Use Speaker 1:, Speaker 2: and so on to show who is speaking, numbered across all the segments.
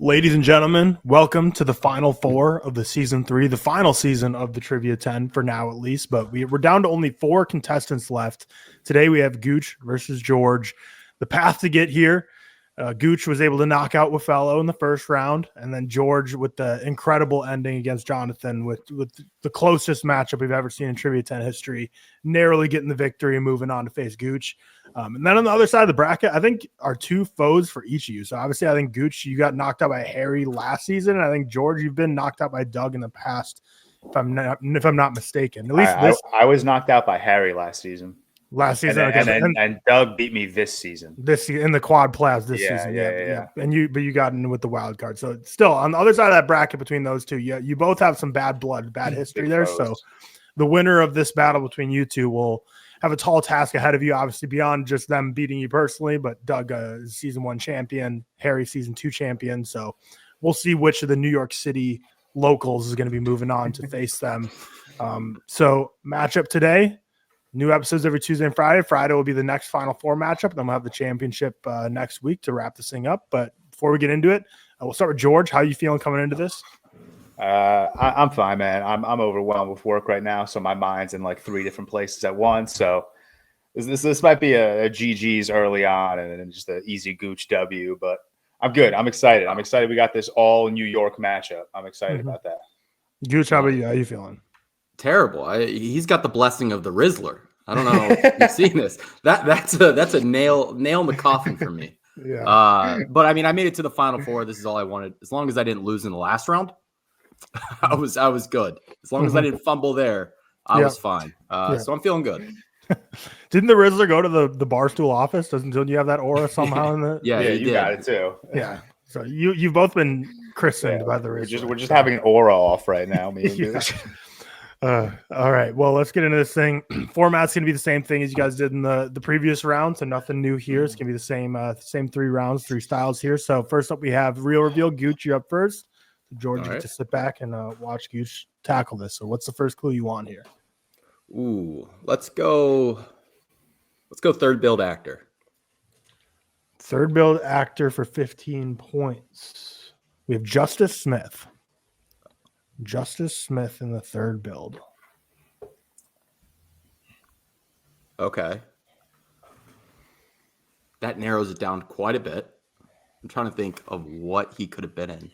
Speaker 1: Ladies and gentlemen, welcome to the final four of the season 3, the final season of the Trivia 10 for now at least, but we're down to only 4 contestants left. Today we have Gooch versus George. The path to get here, Gooch was able to knock out Waffello in the first round, and then George with the incredible ending against Jonathan with the closest matchup we've ever seen in Trivia 10 history, narrowly getting the victory and moving on to face Gooch. And then on the other side of the bracket, I think are 2 foes for each of you. So obviously, I think Gooch, you got knocked out by Harry last season, and I think George, you've been knocked out by Doug in the past, if I'm not mistaken. At least
Speaker 2: I was knocked out by Harry last season. And Doug beat me this season.
Speaker 1: In the quad playoffs this season. Yeah. And you got in with the wild card. So still on the other side of that bracket between those two, you both have some bad history there. So the winner of this battle between you two will have a tall task ahead of you, obviously beyond just them beating you personally, but Doug is season 1 champion, Harry season 2 champion. So we'll see which of the New York City locals is going to be moving on to face them. So matchup today, new episodes every Tuesday and Friday. Friday will be the next Final Four matchup. Then we'll have the championship next week to wrap this thing up. But before we get into it, we'll start with George. How are you feeling coming into this?
Speaker 2: I'm fine, man. I'm overwhelmed with work right now, so my mind's in like 3 different places at once. So this might be a GG's early on and then just an easy Gooch W, but I'm good. I'm excited. We got this all New York matchup. I'm excited about that.
Speaker 1: Gooch, how about you? How are you feeling?
Speaker 3: Terrible. He's got the blessing of the Rizzler. I don't know if you've seen this. That's a nail in the coffin for me.
Speaker 1: Yeah.
Speaker 3: But I mean, I made it to the Final Four. This is all I wanted. As long as I didn't lose in the last round, I was good. As long as I didn't fumble there, I was fine. So I'm feeling good.
Speaker 1: Didn't the Rizzler go to the Barstool office? Don't you have that aura somehow in the?
Speaker 2: Yeah, you got it too.
Speaker 1: Yeah. So you've both been christened by the Rizzler.
Speaker 2: We're just having an aura off right now, me and Gooch.
Speaker 1: All right. Well, let's get into this thing. Format's going to be the same thing as you guys did in the previous round, so nothing new here. It's going to be the same 3 rounds, 3 styles here. So first up, we have Real Reveal. Gooch, you're up first. George, you get to sit back and watch Gooch tackle this. So what's the first clue you want here?
Speaker 3: Ooh, let's go third build actor.
Speaker 1: Third build actor for 15 points. We have Justice Smith. Justice Smith in the third build.
Speaker 3: Okay. That narrows it down quite a bit. I'm trying to think of what he could have been in.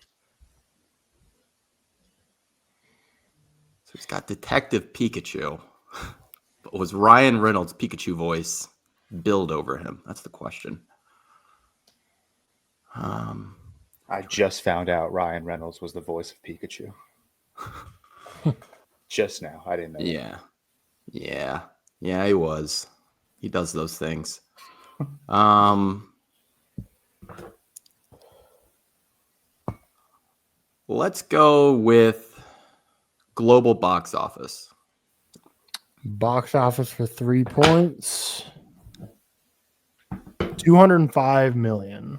Speaker 3: So he's got Detective Pikachu. But was Ryan Reynolds' Pikachu voice build over him? That's the question.
Speaker 2: I just found out Ryan Reynolds was the voice of Pikachu. Just now. I didn't know.
Speaker 3: Yeah, he was. He does those things. Let's go with global box office.
Speaker 1: Box office for 3 points. 205 million.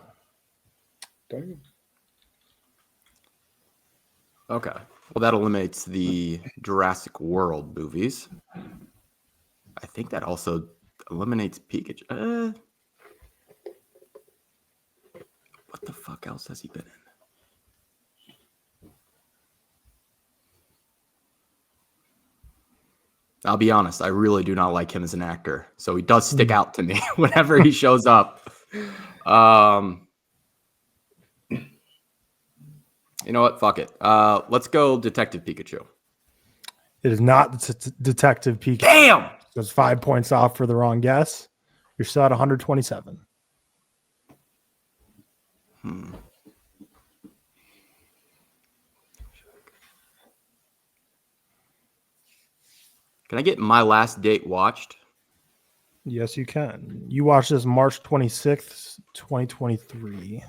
Speaker 3: Okay. Well, that eliminates the Jurassic World movies. I think that also eliminates Pikachu. What the fuck else has he been in? I'll be honest, I really do not like him as an actor. So he does stick out to me whenever he shows up. You know what? Fuck it. Let's go Detective Pikachu.
Speaker 1: It is not Detective Pikachu.
Speaker 3: Damn!
Speaker 1: So it's 5 points off for the wrong guess. You're still at 127.
Speaker 3: Can I get My Last Date watched?
Speaker 1: Yes, you can. You watched this March 26th, 2023.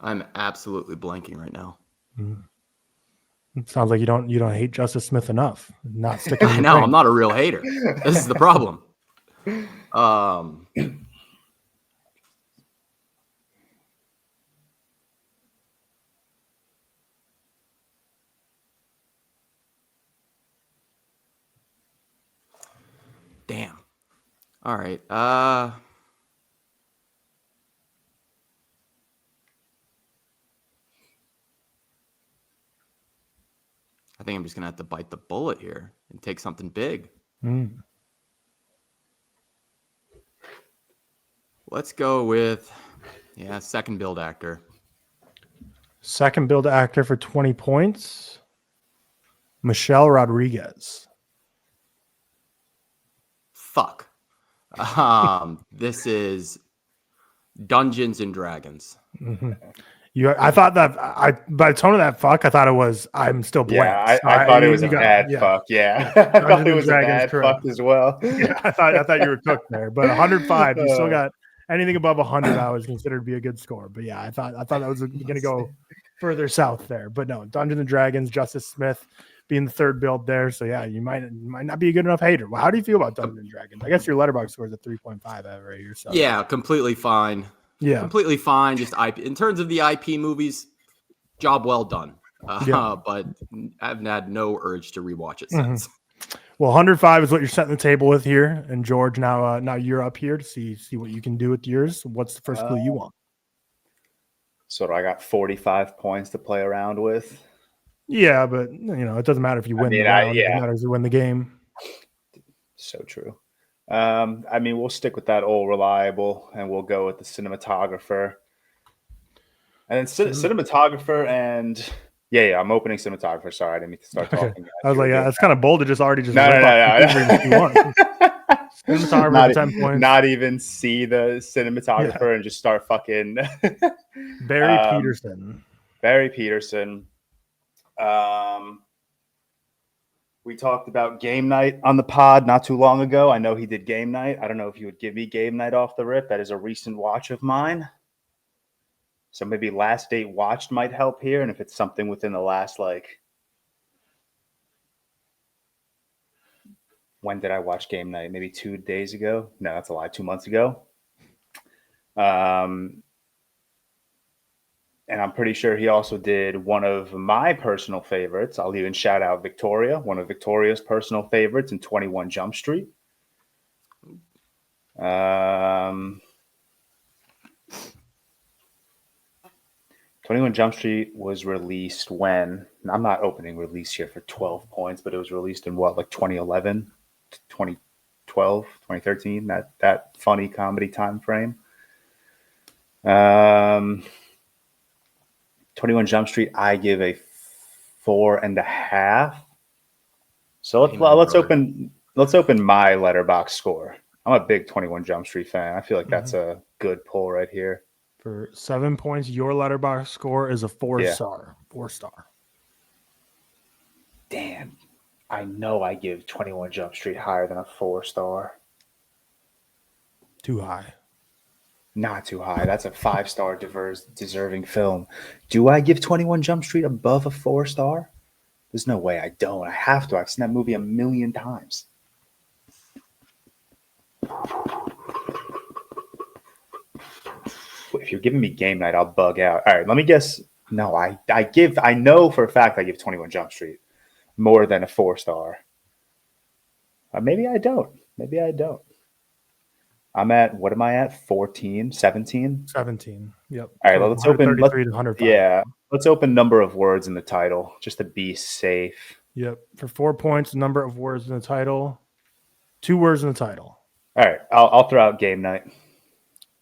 Speaker 3: I'm absolutely blanking right now.
Speaker 1: It sounds like you don't hate Justice Smith enough. Not sticking.
Speaker 3: I know. I'm not a real hater. This is the problem. All right. I think I'm just gonna have to bite the bullet here and take something big. Let's go with second build actor.
Speaker 1: Second build actor for 20 points. Michelle Rodriguez.
Speaker 3: Fuck. This is Dungeons and Dragons.
Speaker 1: Mm-hmm. I thought that by the tone of that fuck, I thought it was I'm still blank.
Speaker 2: Yeah, I thought it was a bad fuck. Yeah, I thought it was a bad fuck as well.
Speaker 1: Yeah, I thought you were cooked there, but 105, you still got anything above 100. I was considered to be a good score, but yeah, I thought that was going to go further south there, but no. Dungeons and Dragons, Justice Smith being the third build there, so yeah, you might not be a good enough hater. Well, how do you feel about Dungeons and Dragons? I guess your Letterboxd score is a 3.5 right here. So
Speaker 3: yeah, completely fine. Yeah, completely fine. Just IP in terms of the IP movies, job well done. But I've had no urge to rewatch it since.
Speaker 1: Well, 105 is what you're setting the table with here, and George, now you're up here to see what you can do with yours. What's the first clue you want?
Speaker 2: So I got 45 points to play around with.
Speaker 1: Yeah, but it doesn't matter if you win the round. It matters you win the game.
Speaker 2: So true. We'll stick with that old reliable, and we'll go with the cinematographer. And then cinematographer and I'm opening cinematographer. Sorry, I didn't mean to start talking.
Speaker 1: I was like, that's kind of bold to just already just
Speaker 2: no.
Speaker 1: Cinematographer 10 points.
Speaker 2: Not even see the cinematographer and just start fucking
Speaker 1: Barry Peterson.
Speaker 2: Barry Peterson. We talked about Game Night on the pod not too long ago. I know he did Game Night. I don't know if you would give me Game Night off the rip. That is a recent watch of mine. So maybe last date watched might help here. And if it's something within the last, when did I watch Game Night? Maybe 2 days ago? No, that's a lie. 2 months ago. And I'm pretty sure he also did one of my personal favorites. I'll even shout out Victoria, one of Victoria's personal favorites in 21 Jump Street. 21 Jump Street was released when, I'm not opening release here for 12 points, but it was released in 2011, 2012, 2013, that funny comedy time frame. 21 Jump Street, I give a 4.5. So let's open my Letterboxd score. I'm a big 21 Jump Street fan. I feel like that's a good pull right here.
Speaker 1: For 7 points, your Letterboxd score is a 4-star. 4-star.
Speaker 2: Damn. I know I give 21 Jump Street higher than a 4-star.
Speaker 1: Too high.
Speaker 2: Not too high. That's a 5-star deserving film. Do I give 21 Jump Street above a 4-star? There's no way I don't. I have to. I've seen that movie 1,000,000 times. If you're giving me Game Night, I'll bug out. All right, let me guess. No, I know for a fact I give 21 Jump Street more than a 4-star. Maybe I don't. What am I at? 14, 17?
Speaker 1: 17. Yep.
Speaker 2: All right, let's open. Let's open number of words in the title just to be safe.
Speaker 1: Yep. For 4 points, number of words in the title. 2 words in the title.
Speaker 2: All right, I'll throw out Game Night.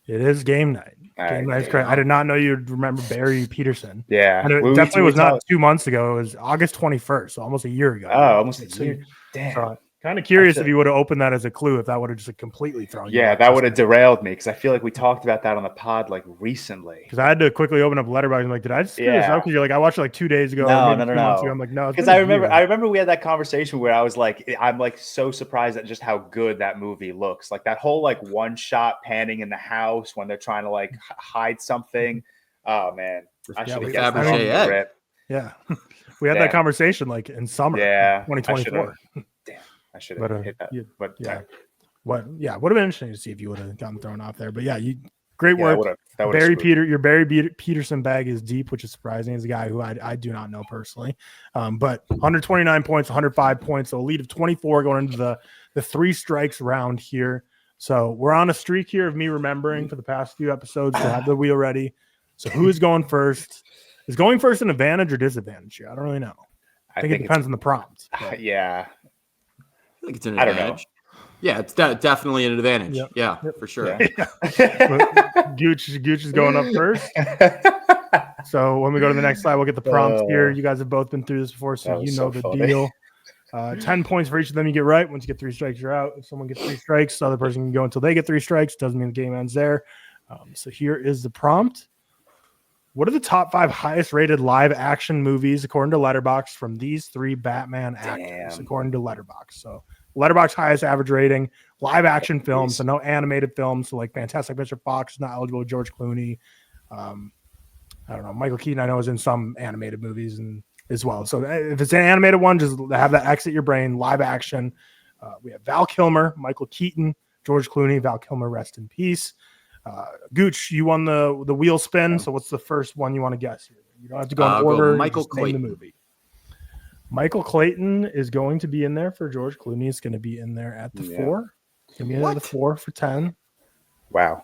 Speaker 1: It is Game Night. Game Night is correct. I did not know you'd remember Barry Peterson.
Speaker 2: Yeah.
Speaker 1: And it definitely was not 2 months ago. It was August 21st, so almost a year ago.
Speaker 2: Oh, almost a year. Damn.
Speaker 1: So, kind of curious if you would have opened that as a clue, if that would have just completely thrown you.
Speaker 2: Yeah, that would have derailed me because I feel like we talked about that on the pod recently.
Speaker 1: Because I had to quickly open up Letterboxd. I'm like, did I just screw this up? Because you're like, I watched it 2 days ago.
Speaker 2: No.
Speaker 1: Months ago. I'm like, no.
Speaker 2: Because I remember we had that conversation where I was like, I'm so surprised at just how good that movie looks. Like that whole one shot panning in the house when they're trying to hide something. Oh man, I should have guessed that.
Speaker 1: Yeah, we had that conversation in summer.
Speaker 2: Yeah,
Speaker 1: 2024.
Speaker 2: I should have hit that. Would have
Speaker 1: been interesting to see if you would have gotten thrown off there. But yeah, great work. Your Barry Peterson bag is deep, which is surprising. He's a guy who I do not know personally. But 129 points, 105 points, so a lead of 24 going into the 3 strikes round here. So we're on a streak here of me remembering for the past few episodes to have the wheel ready. So who is going first? Is going first an advantage or disadvantage here? I don't really know. I think it depends on the prompt.
Speaker 2: Yeah.
Speaker 3: I think it's an advantage. Yeah, it's definitely an advantage. Yep. Yeah, for sure.
Speaker 1: Yeah. Gooch is going up first. So when we go to the next slide, we'll get the prompt here. You guys have both been through this before, so you know the deal. 10 points for each of them you get right. Once you get 3 strikes, you're out. If someone gets 3 strikes, the other person can go until they get 3 strikes. Doesn't mean the game ends there. So here is the prompt. What are the top 5 highest rated live action movies according to Letterboxd from these 3 Batman actors, according to Letterboxd? So Letterboxd highest average rating, live action films, so no animated films. So like Fantastic Mr. Fox is not eligible. George Clooney. I don't know. Michael Keaton, I know, is in some animated movies and as well. So if it's an animated one, just have that exit your brain. Live action. We have Val Kilmer, Michael Keaton, George Clooney. Val Kilmer, rest in peace. Gooch, you won the wheel spin. So what's the first one you want to guess here? You don't have to go in order.
Speaker 3: Michael Clayton.
Speaker 1: The movie. Michael Clayton is going to be in there for George Clooney. Is going to be in there at the 4. It's going to be in there at the 4 for 10.
Speaker 2: Wow.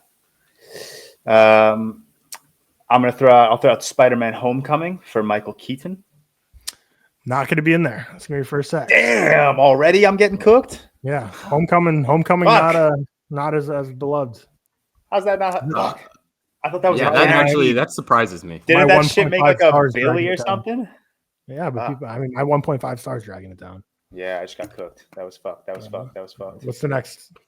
Speaker 2: I'll throw out Spider-Man Homecoming for Michael Keaton.
Speaker 1: Not going to be in there. That's going to be your first set.
Speaker 2: Damn, already I'm getting cooked?
Speaker 1: Yeah. Homecoming not as beloved.
Speaker 2: How's that not? Fuck. I thought that was
Speaker 3: that surprises me.
Speaker 2: Didn't that shit make like a Billy or something?
Speaker 1: Yeah, but people, I mean, my 1.5 stars dragging it down.
Speaker 2: Yeah, I just got cooked. That was fucked.
Speaker 1: What's the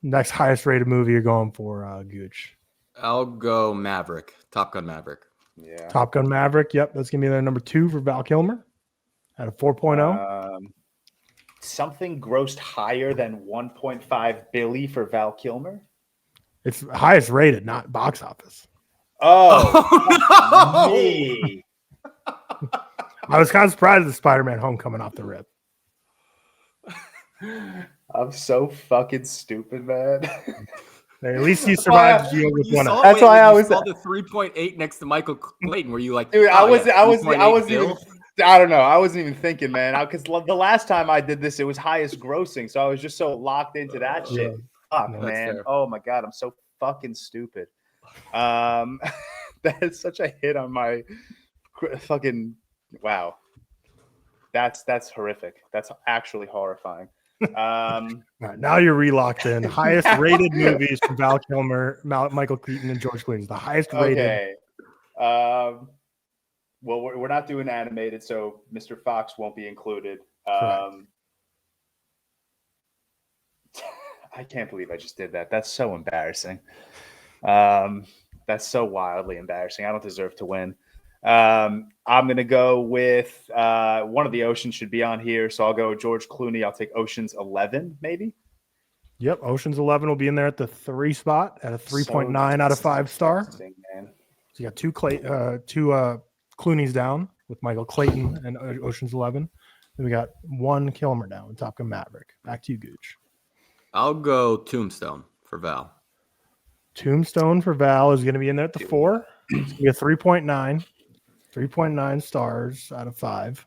Speaker 1: next highest rated movie you're going for, Gooch?
Speaker 3: I'll go Maverick. Top Gun Maverick.
Speaker 2: Yeah.
Speaker 1: Top Gun Maverick. Yep, that's gonna be their number 2 for Val Kilmer at a 4.0.
Speaker 2: Something grossed higher than 1.5 Billy for Val Kilmer.
Speaker 1: It's highest rated, not box office.
Speaker 2: Oh, me.
Speaker 1: I was kind of surprised at Spider-Man Homecoming off the rip.
Speaker 2: I'm so fucking stupid, man.
Speaker 1: At least you survived.
Speaker 2: That's why I was
Speaker 3: the 3.8 next to Michael Clayton. Were you like,
Speaker 2: dude? I wasn't even. I don't know. I wasn't even thinking, man. Because the last time I did this, it was highest grossing, so I was just so locked into that shit. Fuck, man. Fair. Oh my god, I'm so fucking stupid. That is such a hit on my fucking. Wow, that's horrific. That's actually horrifying.
Speaker 1: Right, now you're relocked in. Highest rated movies from Val Kilmer, Michael Keaton, and George Clooney. The highest rated.
Speaker 2: Okay. Well, we're not doing animated, so Mr. Fox won't be included. I can't believe I just did that. That's so embarrassing. That's so wildly embarrassing. I don't deserve to win. I'm going to go with one of the Oceans should be on here. So I'll go George Clooney. I'll take Ocean's 11, maybe.
Speaker 1: Yep. Ocean's 11 will be in there at the 3 spot at a 3.9 out of 5 star. Man. So you got two Clooney's down with Michael Clayton and Ocean's 11. Then we got 1 Kilmer down with Top Gun Maverick. Back to you, Gooch.
Speaker 3: I'll go Tombstone for Val.
Speaker 1: Tombstone for Val is going to be in there at the 4. It's going to be a 3.9. 3.9 stars out of 5.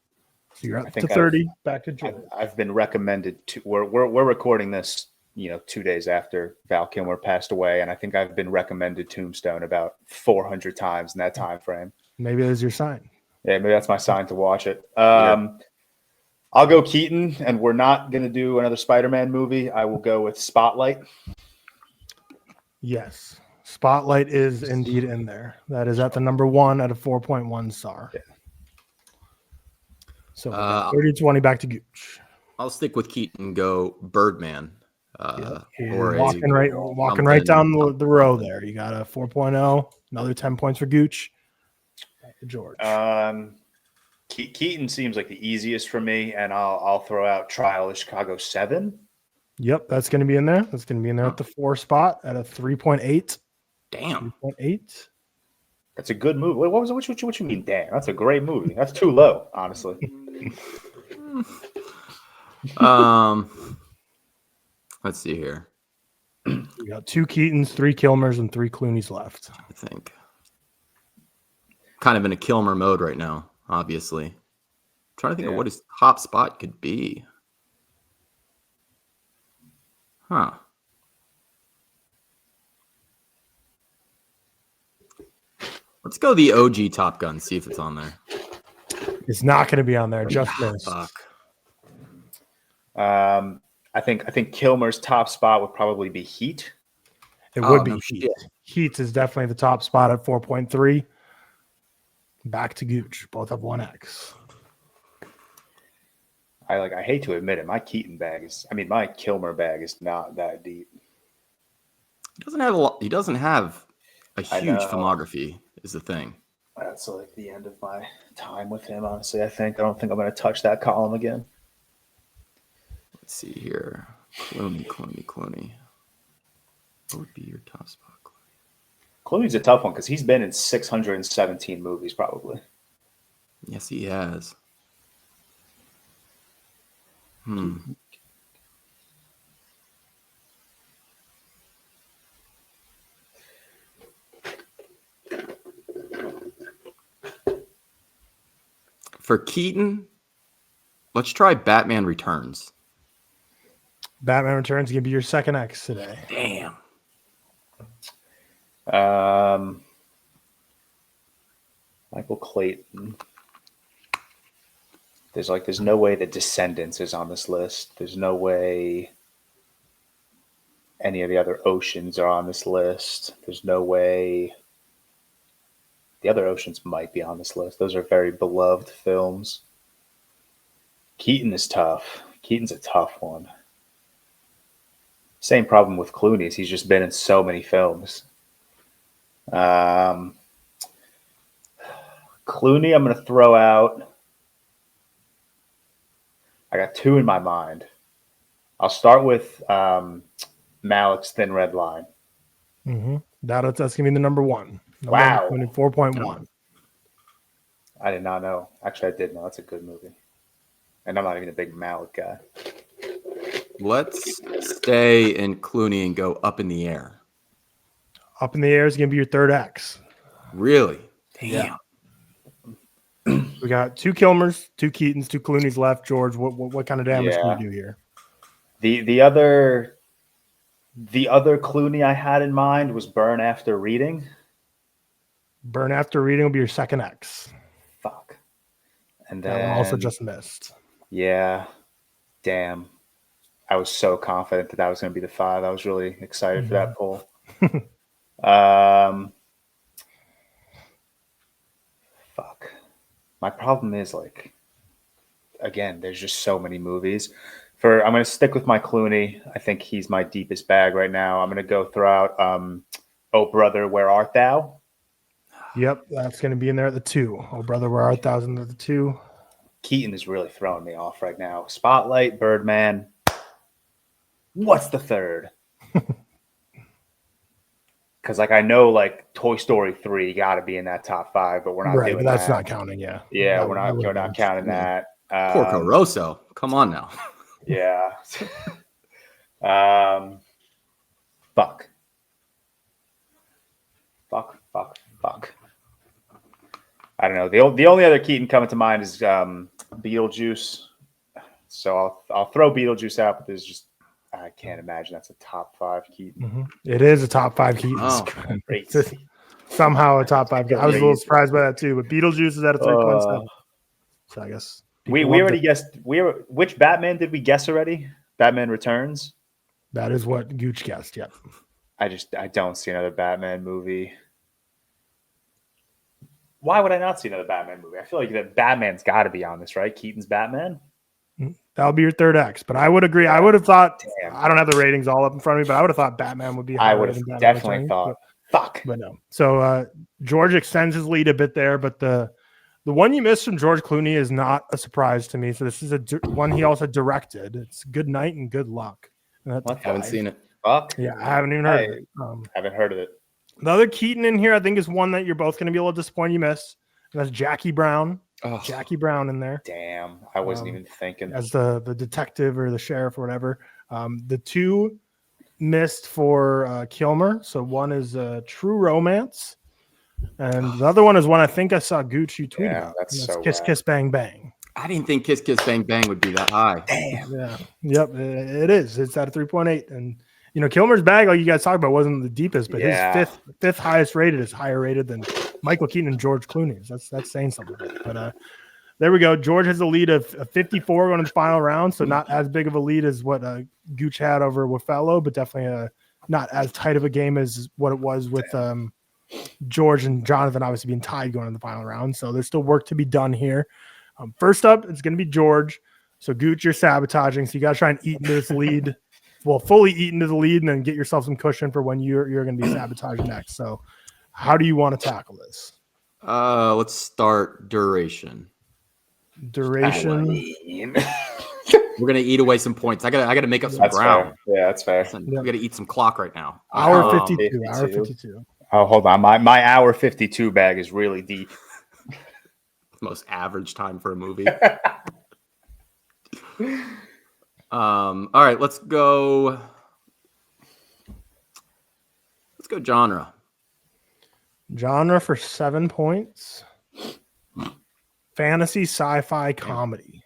Speaker 1: So you're up to 30. Back to George.
Speaker 2: I've been recommended to. We're recording this, 2 days after Val Kilmer passed away, and I think I've been recommended Tombstone about 400 times in that time frame.
Speaker 1: Maybe that's your sign.
Speaker 2: Yeah, maybe that's my sign to watch it. I'll go Keaton, and we're not going to do another Spider-Man movie. I will go with Spotlight.
Speaker 1: Yes. Spotlight is indeed in there. That is at the number 1 at a 4.1 star. Yeah. So 30-20 back to Gooch.
Speaker 3: I'll stick with Keaton and go Birdman.
Speaker 1: Or walking right down the row there. You got a 4.0, another 10 points for Gooch. Back to George.
Speaker 2: Keaton seems like the easiest for me, and I'll throw out Trial of Chicago 7.
Speaker 1: Yep, that's going to be in there. That's going to be in there at the 4 spot at a 3.8.
Speaker 3: Damn.
Speaker 1: 3.8.
Speaker 2: That's a good movie. What was it? What you mean, damn? That's a great movie. That's too low, honestly.
Speaker 3: Let's see here.
Speaker 1: We got 2 Keatons, 3 Kilmers, and 3 Clooneys left.
Speaker 3: I think. Kind of in a Kilmer mode right now, obviously. I'm trying to think of what his top spot could be. Huh. Let's go the OG Top Gun. See if it's on there.
Speaker 1: It's not going to be on there. Just missed.
Speaker 3: Fuck.
Speaker 2: I think Kilmer's top spot would probably be Heat.
Speaker 1: It would be
Speaker 3: no
Speaker 1: Heat.
Speaker 3: shit.
Speaker 1: Heat is definitely the top spot at 4.3. Back to Gooch. Both have 1X.
Speaker 2: I hate to admit it. My Kilmer bag is not that deep.
Speaker 3: He doesn't have a lot. He doesn't have a
Speaker 2: I
Speaker 3: huge
Speaker 2: know.
Speaker 3: filmography. Is the thing.
Speaker 2: That's like the end of my time with him, honestly. I don't think I'm going to touch that column again.
Speaker 3: Let's see here. Clooney. What would be your top spot?
Speaker 2: Clooney's a tough one because he's been in 617 movies, probably.
Speaker 3: Yes, he has. For Keaton, let's try Batman Returns.
Speaker 1: Batman Returns is going to be your second X today.
Speaker 3: Damn.
Speaker 2: Michael Clayton. There's no way that Descendants is on this list. There's no way any of the other Oceans are on this list. There's no way the other Oceans might be on this list. Those are very beloved films. Keaton is tough. Keaton's a tough one. Same problem with Clooney is he's just been in so many films. Clooney, I'm going to throw out. I got two in my mind. I'll start with Malik's Thin Red Line.
Speaker 1: Mm-hmm. That's going to be the number one.
Speaker 2: Wow.
Speaker 1: 4.1.
Speaker 2: I did not know. Actually, I did know. That's a good movie. And I'm not even a big Malik guy.
Speaker 3: Let's stay in Clooney and go Up in the Air.
Speaker 1: Up in the Air is going to be your third X.
Speaker 3: Really? Damn.
Speaker 1: Yeah. We got two Kilmers, two Keatons, two Clooney's left. George, what kind of damage can we do here?
Speaker 2: The other Clooney I had in mind was Burn After Reading.
Speaker 1: Burn After Reading will be your second X.
Speaker 2: Fuck. And
Speaker 1: That
Speaker 2: then
Speaker 1: one also just missed.
Speaker 2: Yeah. Damn. I was so confident that was going to be the 5. I was really excited for that poll. Fuck. My problem is again, there's just so many movies. I'm going to stick with my Clooney. I think he's my deepest bag right now. I'm going to go throw out Oh Brother, Where Art Thou?
Speaker 1: Yep, that's going to be in there at the 2. Oh Brother, Where Art Thou? At the 2.
Speaker 2: Keaton is really throwing me off right now. Spotlight, Birdman. What's the third? Because I know Toy Story 3 got to be in that top 5, but we're not doing
Speaker 1: that's
Speaker 2: that.
Speaker 1: not counting. Yeah,
Speaker 2: we're not counting that.
Speaker 3: Porco Rosso, come on now.
Speaker 2: Yeah. Fuck. I don't know. The only other Keaton coming to mind is Beetlejuice. So I'll throw Beetlejuice out, but there's just I can't imagine that's a top 5 Keaton.
Speaker 1: Mm-hmm. It is a top 5 Keaton.
Speaker 3: Oh,
Speaker 1: somehow a top 5. I was a little surprised by that too, but Beetlejuice is at a 3.7. So I guess
Speaker 2: we already guessed. Which Batman did we guess already? Batman Returns.
Speaker 1: That is what Gooch guessed. Yep.
Speaker 2: I don't see another Batman movie. Why would I not see another Batman movie? I feel like that Batman's got to be on this, right? Keaton's Batman.
Speaker 1: That'll be your third X. But I would agree. I would have thought. Damn. I don't have the ratings all up in front of me, but I would have thought Batman would be.
Speaker 2: I would have definitely thought. Fuck.
Speaker 1: But no. So George extends his lead a bit there, but the one you missed from George Clooney is not a surprise to me. So this is one he also directed. It's Good Night and Good Luck. And
Speaker 3: I haven't seen it.
Speaker 2: Fuck.
Speaker 1: Yeah, I haven't even heard of it.
Speaker 2: Haven't heard of it.
Speaker 1: The other Keaton in here, I think, is one that you're both going to be a little disappointed you missed. And that's Jackie Brown.
Speaker 3: Oh.
Speaker 1: Jackie Brown in there.
Speaker 2: Damn, I wasn't even thinking.
Speaker 1: As the detective or the sheriff or whatever. The 2 missed for Kilmer. So one is True Romance. And the other one is one I think I saw Gooch you tweet about.
Speaker 2: That's
Speaker 1: so
Speaker 2: Kiss,
Speaker 1: Kiss, Bang, Bang.
Speaker 3: I didn't think Kiss Kiss Bang Bang would be that high.
Speaker 2: Damn.
Speaker 1: Yeah. Yep. It is. It's at a 3.8. And Kilmer's bag, like you guys talked about, wasn't the deepest, but
Speaker 2: Yeah.
Speaker 1: his fifth highest rated is higher rated than Michael Keaton and George Clooney's. That's saying something. But there we go. George has a lead of 54 going to the final round, so not as big of a lead as what Gooch had over Woffello, but definitely not as tight of a game as what it was with George and Jonathan obviously being tied going in the final round. So there's still work to be done here. First up, it's going to be George. So Gooch, you're sabotaging. So you got to try and eat into this lead. Well, fully eat into the lead and then get yourself some cushion for when you're going to be sabotaging next. So how do you want to tackle this?
Speaker 3: Let's start duration.
Speaker 1: Duration.
Speaker 3: We're gonna eat away some points. I gotta make up some ground.
Speaker 2: Fair. Yeah, that's fair.
Speaker 3: We gotta eat some clock right now.
Speaker 1: Hour 52. Hour 52.
Speaker 2: Oh, hold on. My hour 52 bag is really deep.
Speaker 3: Most average time for a movie. All right, let's go genre.
Speaker 1: Genre for 7 points. Fantasy, sci-fi, comedy.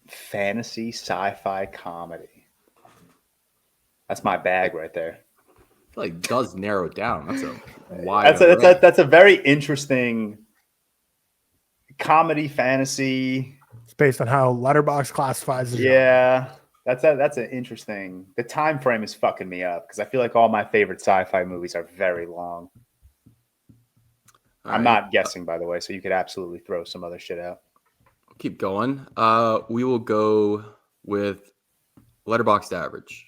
Speaker 2: Fantasy, sci-fi, comedy. That's my bag right there.
Speaker 3: I feel like it does narrow it down. That's a wide.
Speaker 2: That's a very interesting comedy fantasy.
Speaker 1: It's based on how Letterboxd classifies it.
Speaker 2: Yeah, that's an interesting. The time frame is fucking me up because I feel like all my favorite sci-fi movies are very long. I'm not guessing, by the way, so you could absolutely throw some other shit out.
Speaker 3: Keep going. We will go with Letterboxd average.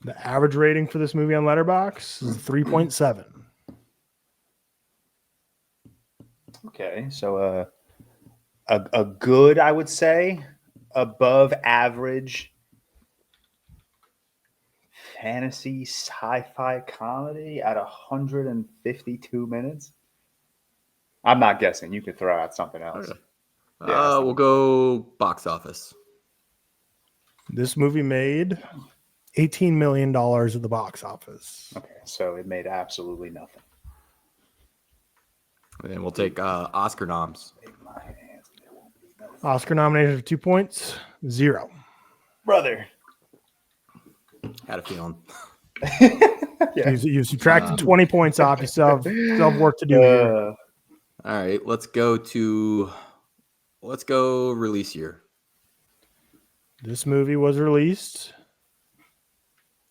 Speaker 1: The average rating for this movie on Letterboxd is 3.7.
Speaker 2: Okay, so a good, I would say, above average fantasy sci-fi comedy at 152 minutes. I'm not guessing. You could throw out something else.
Speaker 3: Okay. We'll go box office.
Speaker 1: This movie made $18 million at the box office.
Speaker 2: Okay, so it made absolutely nothing.
Speaker 3: And then we'll take Oscar noms.
Speaker 1: Oscar nominated for 2 points, 0.
Speaker 2: Brother.
Speaker 3: Had a feeling.
Speaker 1: Yeah. You subtracted 20 points off. You still have work to do here.
Speaker 3: All right, let's go release year.
Speaker 1: This movie was released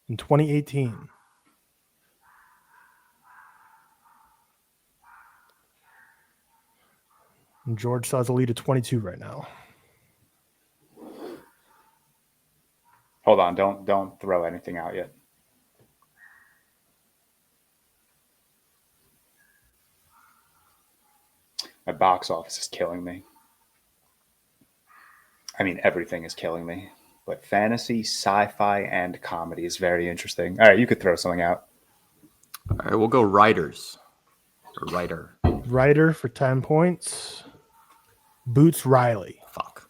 Speaker 1: in 2018. And George still has a lead of 22 right now.
Speaker 2: Hold on, don't throw anything out yet. My box office is killing me. I mean, everything is killing me. But fantasy, sci-fi, and comedy is very interesting. All right, you could throw something out.
Speaker 3: All right, we'll go writers. Or writer.
Speaker 1: Writer for 10 points. Boots Riley.
Speaker 3: Fuck.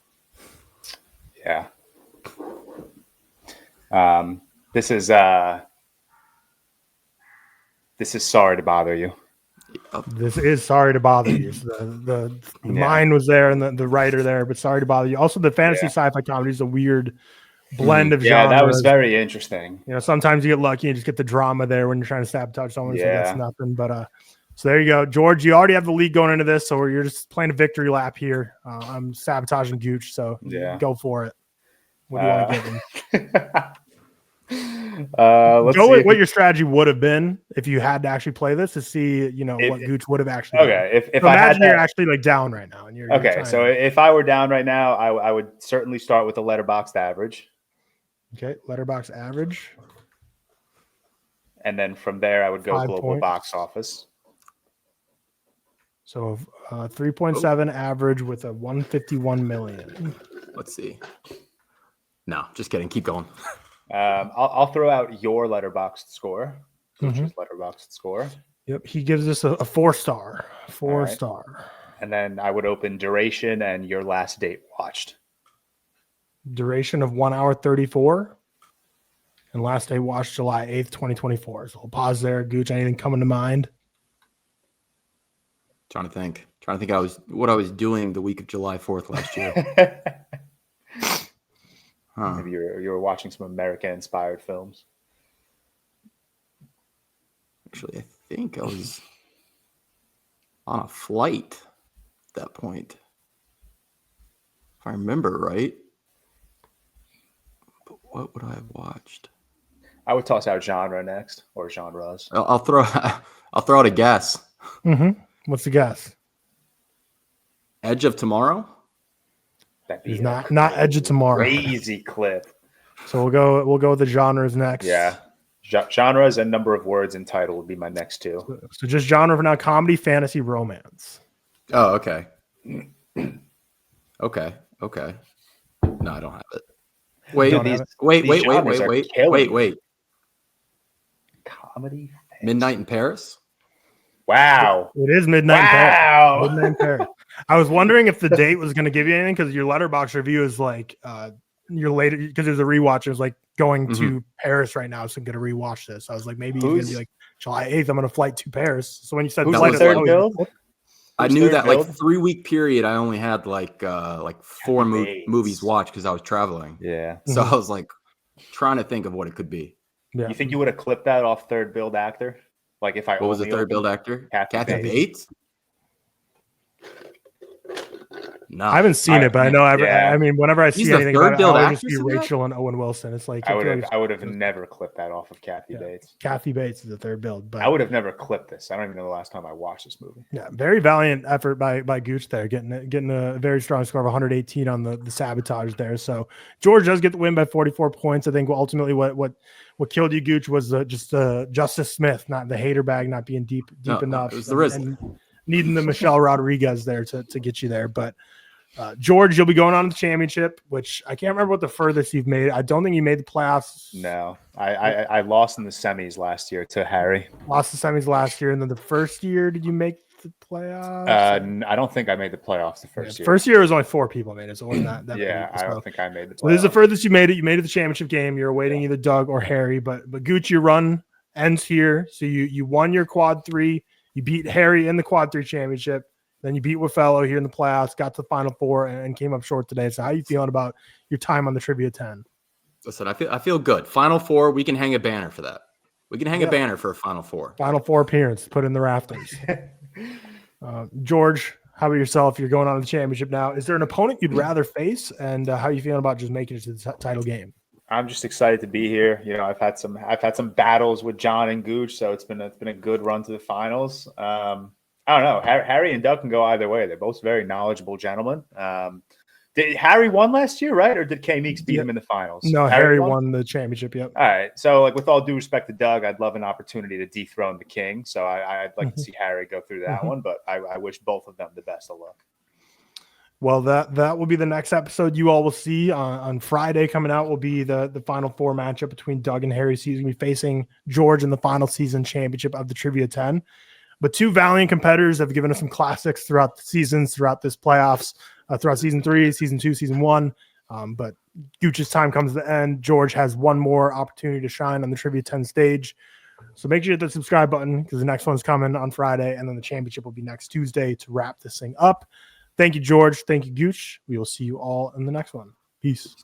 Speaker 2: Yeah. This is Sorry to Bother You.
Speaker 1: This is Sorry to Bother You. The mind was there and the writer there, but Sorry to Bother You. Also, the fantasy sci-fi comedy is a weird blend of genres.
Speaker 2: Yeah, that was very interesting.
Speaker 1: Sometimes you get lucky and just get the drama there when you're trying to sabotage someone. So that's nothing. But so there you go, George. You already have the lead going into this, so you're just playing a victory lap here. I'm sabotaging Gooch, so go for it. What do you want to give him?
Speaker 2: Let's
Speaker 1: go
Speaker 2: see
Speaker 1: with what your strategy would have been if you had to actually play this to see, what Gooch would have actually done.
Speaker 2: Okay, if
Speaker 1: so
Speaker 2: I
Speaker 1: imagine
Speaker 2: had
Speaker 1: you're actually like down right now, and you're
Speaker 2: okay. So if I were down right now, I would certainly start with the Letterboxd average.
Speaker 1: Okay, Letterboxd average,
Speaker 2: and then from there I would go
Speaker 1: 5
Speaker 2: global
Speaker 1: points.
Speaker 2: box office.
Speaker 1: So 3.7 average with a 151 million.
Speaker 3: Let's see. No, just kidding. Keep going.
Speaker 2: I'll throw out your Letterboxd score. Gooch's Letterboxd score.
Speaker 1: Yep, he gives us a 4-star. 4-star.
Speaker 2: And then I would open duration and your last date watched.
Speaker 1: Duration of 1 hour 34. And last date watched July 8th, 2024. So we'll pause there. Gooch, anything coming to mind?
Speaker 3: Trying to think what I was doing the week of July 4th last year.
Speaker 2: Maybe you were watching some American-inspired films.
Speaker 3: Actually, I think I was on a flight at that point, if I remember right. But what would I have watched?
Speaker 2: I would toss out genre next, or genres.
Speaker 3: I'll throw out a guess.
Speaker 1: Mm-hmm. What's the guess?
Speaker 3: Edge of Tomorrow.
Speaker 2: That'd be
Speaker 1: He's not Edge of Tomorrow.
Speaker 2: Crazy clip.
Speaker 1: So we'll go with the genres next.
Speaker 2: Yeah. Genres and number of words in title would be my next two.
Speaker 1: So just genre for now: comedy, fantasy, romance.
Speaker 3: Oh, okay. Okay. No, I don't have it. Wait.
Speaker 2: Comedy.
Speaker 3: Midnight in Paris.
Speaker 2: Wow.
Speaker 1: It is Midnight in Paris. Midnight in Paris. I was wondering if the date was going to give you anything because your Letterboxd review is like your later because there's a rewatch. It was like going to Paris right now, so I'm going to rewatch this. I was like, maybe he's going to be like July 8th. I'm going to flight to Paris. So when you said
Speaker 2: flight
Speaker 1: of
Speaker 2: third build,
Speaker 3: I knew that like 3 week period. I only had like 4 movies watched because I was traveling.
Speaker 2: Yeah.
Speaker 3: So I was like trying to think of what it could be.
Speaker 2: Yeah. You think you would have clipped that off third build actor? Like if I
Speaker 3: what was the third build actor? Kathy Bates. No,
Speaker 1: I haven't seen it, but I know. I mean, whenever I see anything about it, I always just see Rachel and Owen Wilson. It's like
Speaker 2: I would have never clipped that off of Kathy Bates.
Speaker 1: Kathy Bates is the third build, but
Speaker 2: I would have never clipped this. I don't even know the last time I watched this movie.
Speaker 1: Yeah, very valiant effort by Gooch there, getting a very strong score of 118 on the sabotage there. So George does get the win by 44 points. I think ultimately what killed you, Gooch, was just Justice Smith, not the hater bag, not being deep enough.
Speaker 3: It was the risk.
Speaker 1: And needing the Michelle Rodriguez there to get you there, but. George, you'll be going on to the championship, which I can't remember what the furthest you've made. I don't think you made the playoffs.
Speaker 2: No, I lost in the semis last year to Harry.
Speaker 1: Lost the semis last year, and then the first year, did you make the playoffs?
Speaker 2: I don't think I made the playoffs the first year.
Speaker 1: First year was only 4 people made it, so it wasn't that
Speaker 2: yeah,
Speaker 1: many.
Speaker 2: I don't think I made the playoffs.
Speaker 1: So this is the furthest you made it. You made it to the championship game. You're awaiting either Doug or Harry, but Gooch, your run ends here. So you won your quad 3. You beat Harry in the quad 3 championship. Then you beat Wiffello here in the playoffs, got to the Final Four, and came up short today. So how are you feeling about your time on the Trivia 10?
Speaker 3: Listen, I feel good. Final Four, we can hang a banner for that. We can hang a banner for a Final Four.
Speaker 1: Final Four appearance, put in the rafters. George, how about yourself? You're going on to the championship now. Is there an opponent you'd rather face, and how are you feeling about just making it to the title game?
Speaker 2: I'm just excited to be here. You know, I've had some battles with John and Gooch, so it's been a good run to the finals. I don't know. Harry and Doug can go either way. They're both very knowledgeable gentlemen. Did Harry won last year, right? Or did K Meeks beat him in the finals?
Speaker 1: No, Harry won the championship. Yep.
Speaker 2: All right. So, like, with all due respect to Doug, I'd love an opportunity to dethrone the king. So I'd like to see Harry go through that one, but I wish both of them the best of luck.
Speaker 1: Well, that will be the next episode you all will see on Friday. Coming out will be the Final Four matchup between Doug and Harry. He's going to be facing George in the final season championship of the Trivia 10. But 2 valiant competitors have given us some classics throughout the seasons, throughout this playoffs, throughout season 3, season 2, season 1. But Gooch's time comes to the end. George has one more opportunity to shine on the Trivia 10 stage. So make sure you hit the subscribe button because the next one's coming on Friday, and then the championship will be next Tuesday to wrap this thing up. Thank you, George. Thank you, Gooch. We will see you all in the next one. Peace.